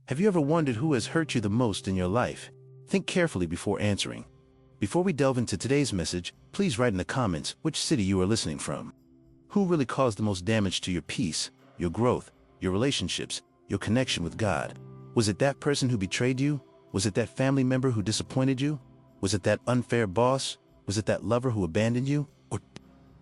Have you ever wondered who has hurt you the most in your life? Think carefully before answering. Before we delve into today's message, please write in the comments which city you are listening from. Who really caused the most damage to your peace, your growth, your relationships, your connection with God? Was it that person who betrayed you? Was it that family member who disappointed you? Was it that unfair boss? Was it that lover who abandoned you? Or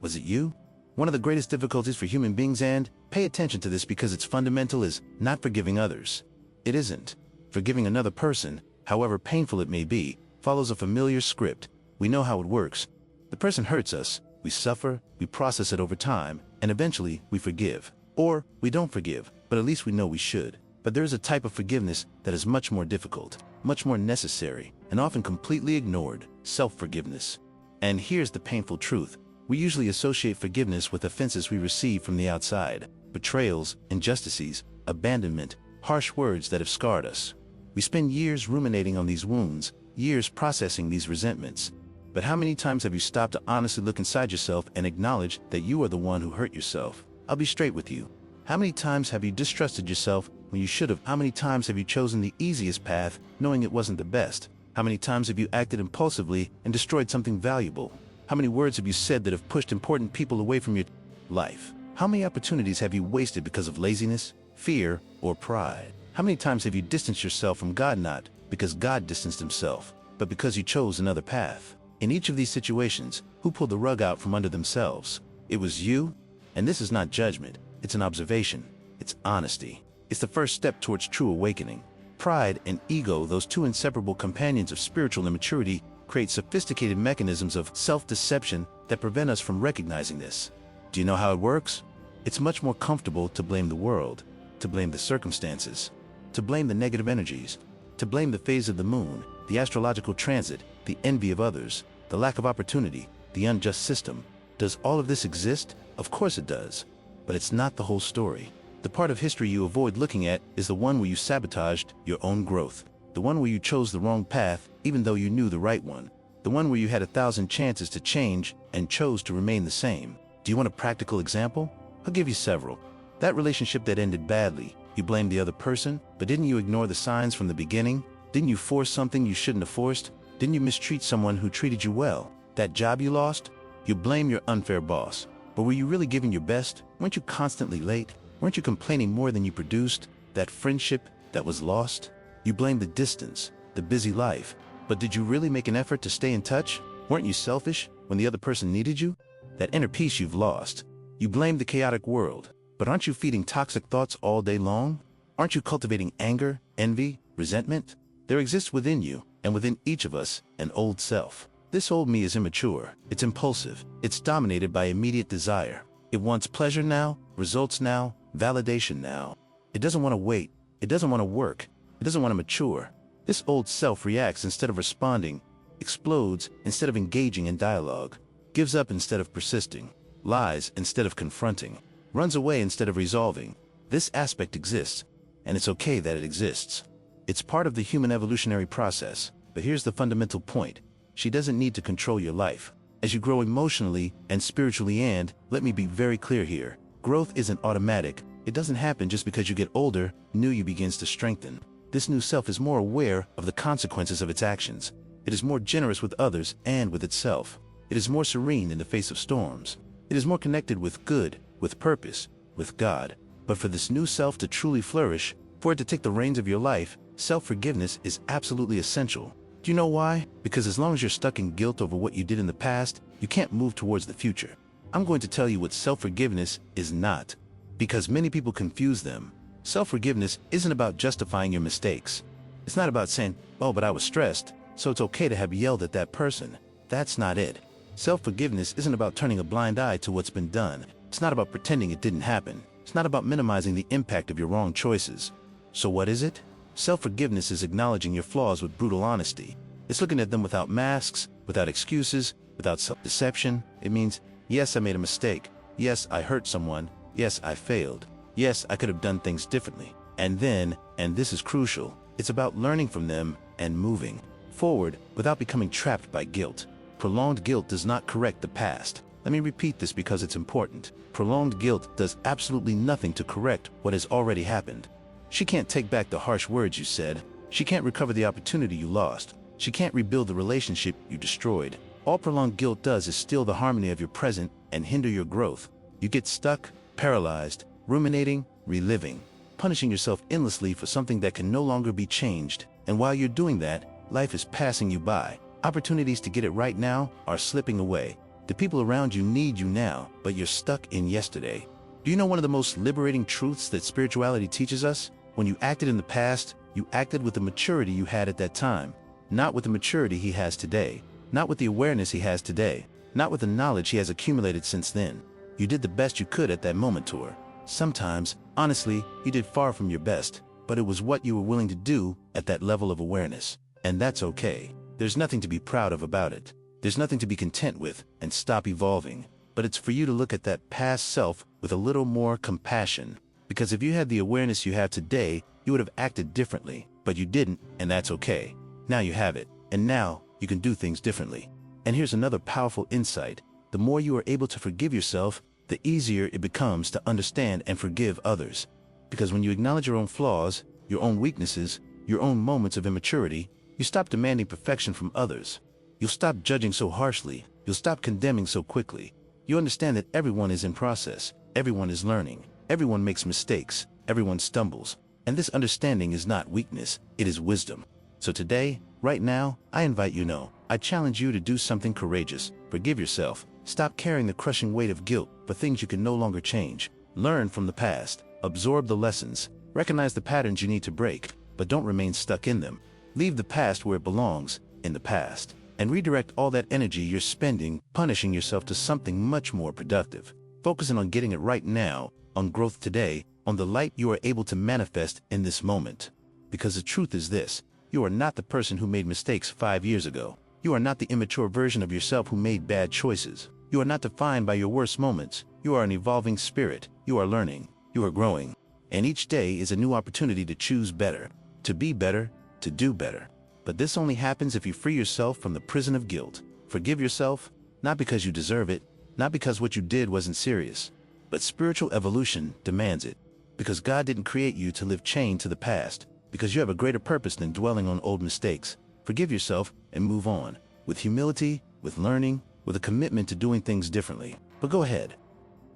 was it you? One of the greatest difficulties for human beings, and pay attention to this because it's fundamental, is not forgiving others. It isn't. Forgiving another person, however painful it may be, follows a familiar script. We know how it works. The person hurts us, we suffer, we process it over time, and eventually we forgive. Or we don't forgive, but at least we know we should. But there is a type of forgiveness that is much more difficult, much more necessary, and often completely ignored: self-forgiveness. And here's the painful truth. We usually associate forgiveness with offenses we receive from the outside: betrayals, injustices, abandonment, harsh words that have scarred us. We spend years ruminating on these wounds, years processing these resentments. But how many times have you stopped to honestly look inside yourself and acknowledge that you are the one who hurt yourself? I'll be straight with you. How many times have you distrusted yourself when you should have? How many times have you chosen the easiest path, knowing it wasn't the best? How many times have you acted impulsively and destroyed something valuable? How many words have you said that have pushed important people away from your life? How many opportunities have you wasted because of laziness, fear, or pride? How many times have you distanced yourself from God, not because God distanced himself, but because you chose another path? In each of these situations, who pulled the rug out from under themselves? It was you. And this is not judgment, it's an observation, it's honesty. It's the first step towards true awakening. Pride and ego, those two inseparable companions of spiritual immaturity, create sophisticated mechanisms of self-deception that prevent us from recognizing this. Do you know how it works? It's much more comfortable to blame the world, to blame the circumstances, to blame the negative energies, to blame the phase of the moon, the astrological transit, the envy of others, the lack of opportunity, the unjust system. Does all of this exist? Of course it does. But it's not the whole story. The part of history you avoid looking at is the one where you sabotaged your own growth. The one where you chose the wrong path, even though you knew the right one. The one where you had 1,000 chances to change and chose to remain the same. Do you want a practical example? I'll give you several. That relationship that ended badly, you blamed the other person, but didn't you ignore the signs from the beginning? Didn't you force something you shouldn't have forced? Didn't you mistreat someone who treated you well? That job you lost? You blame your unfair boss. But were you really giving your best? Weren't you constantly late? Weren't you complaining more than you produced? That friendship that was lost? You blamed the distance, the busy life. But did you really make an effort to stay in touch? Weren't you selfish when the other person needed you? That inner peace you've lost. You blamed the chaotic world. But aren't you feeding toxic thoughts all day long? Aren't you cultivating anger, envy, resentment? There exists within you, and within each of us, an old self. This old me is immature, it's impulsive, it's dominated by immediate desire. It wants pleasure now, results now, validation now. It doesn't want to wait, it doesn't want to work, it doesn't want to mature. This old self reacts instead of responding, explodes instead of engaging in dialogue, gives up instead of persisting, lies instead of confronting, runs away instead of resolving. This aspect exists, and it's okay that it exists. It's part of the human evolutionary process. But here's the fundamental point. She doesn't need to control your life. As you grow emotionally and spiritually, and let me be very clear here, growth isn't automatic. It doesn't happen just because you get older, new you begins to strengthen. This new self is more aware of the consequences of its actions. It is more generous with others and with itself. It is more serene in the face of storms. It is more connected with good, with purpose, with God. But for this new self to truly flourish, for it to take the reins of your life, self-forgiveness is absolutely essential. Do you know why? Because as long as you're stuck in guilt over what you did in the past, you can't move towards the future. I'm going to tell you what self-forgiveness is not, because many people confuse them. Self-forgiveness isn't about justifying your mistakes. It's not about saying, oh, but I was stressed, so it's okay to have yelled at that person. That's not it. Self-forgiveness isn't about turning a blind eye to what's been done. It's not about pretending it didn't happen. It's not about minimizing the impact of your wrong choices. So what is it? Self-forgiveness is acknowledging your flaws with brutal honesty. It's looking at them without masks, without excuses, without self-deception. It means, yes, I made a mistake. Yes, I hurt someone. Yes, I failed. Yes, I could have done things differently. And then, and this is crucial, it's about learning from them and moving forward without becoming trapped by guilt. Prolonged guilt does not correct the past. Let me repeat this because it's important. Prolonged guilt does absolutely nothing to correct what has already happened. She can't take back the harsh words you said. She can't recover the opportunity you lost. She can't rebuild the relationship you destroyed. All prolonged guilt does is steal the harmony of your present and hinder your growth. You get stuck, paralyzed, ruminating, reliving, punishing yourself endlessly for something that can no longer be changed. And while you're doing that, life is passing you by. Opportunities to get it right now are slipping away. The people around you need you now, but you're stuck in yesterday. Do you know one of the most liberating truths that spirituality teaches us? When you acted in the past, you acted with the maturity you had at that time, not with the maturity he has today, not with the awareness he has today, not with the knowledge he has accumulated since then. You did the best you could at that moment, Tor. Sometimes, honestly, you did far from your best, but it was what you were willing to do at that level of awareness. And that's okay. There's nothing to be proud of about it. There's nothing to be content with and stop evolving. But it's for you to look at that past self with a little more compassion. Because if you had the awareness you have today, you would have acted differently. But you didn't, and that's okay. Now you have it, and now you can do things differently. And here's another powerful insight. The more you are able to forgive yourself, the easier it becomes to understand and forgive others. Because when you acknowledge your own flaws, your own weaknesses, your own moments of immaturity, you stop demanding perfection from others. You'll stop judging so harshly. You'll stop condemning so quickly. You understand that everyone is in process. Everyone is learning. Everyone makes mistakes. Everyone stumbles. And this understanding is not weakness. It is wisdom. So today, right now, I invite you, I challenge you to do something courageous. Forgive yourself. Stop carrying the crushing weight of guilt for things you can no longer change. Learn from the past. Absorb the lessons. Recognize the patterns you need to break, but don't remain stuck in them. Leave the past where it belongs, in the past, and redirect all that energy you're spending punishing yourself to something much more productive. Focusing on getting it right now, on growth today, on the light you are able to manifest in this moment. Because the truth is this, you are not the person who made mistakes 5 years ago. You are not the immature version of yourself who made bad choices. You are not defined by your worst moments. You are an evolving spirit. You are learning. You are growing. And each day is a new opportunity to choose better, to be better, to do better. But this only happens if you free yourself from the prison of guilt. Forgive yourself, not because you deserve it, not because what you did wasn't serious, but spiritual evolution demands it. Because God didn't create you to live chained to the past, because you have a greater purpose than dwelling on old mistakes. Forgive yourself and move on, with humility, with learning, with a commitment to doing things differently. But go ahead.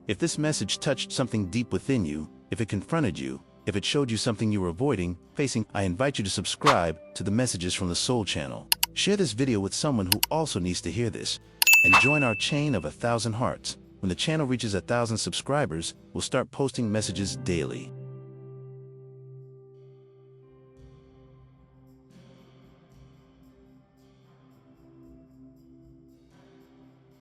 If this message touched something deep within you, if it confronted you, if it showed you something you were avoiding, facing, I invite you to subscribe to the Messages from the Soul channel. Share this video with someone who also needs to hear this. And join our chain of 1,000 hearts. When the channel reaches 1,000 subscribers, we'll start posting messages daily.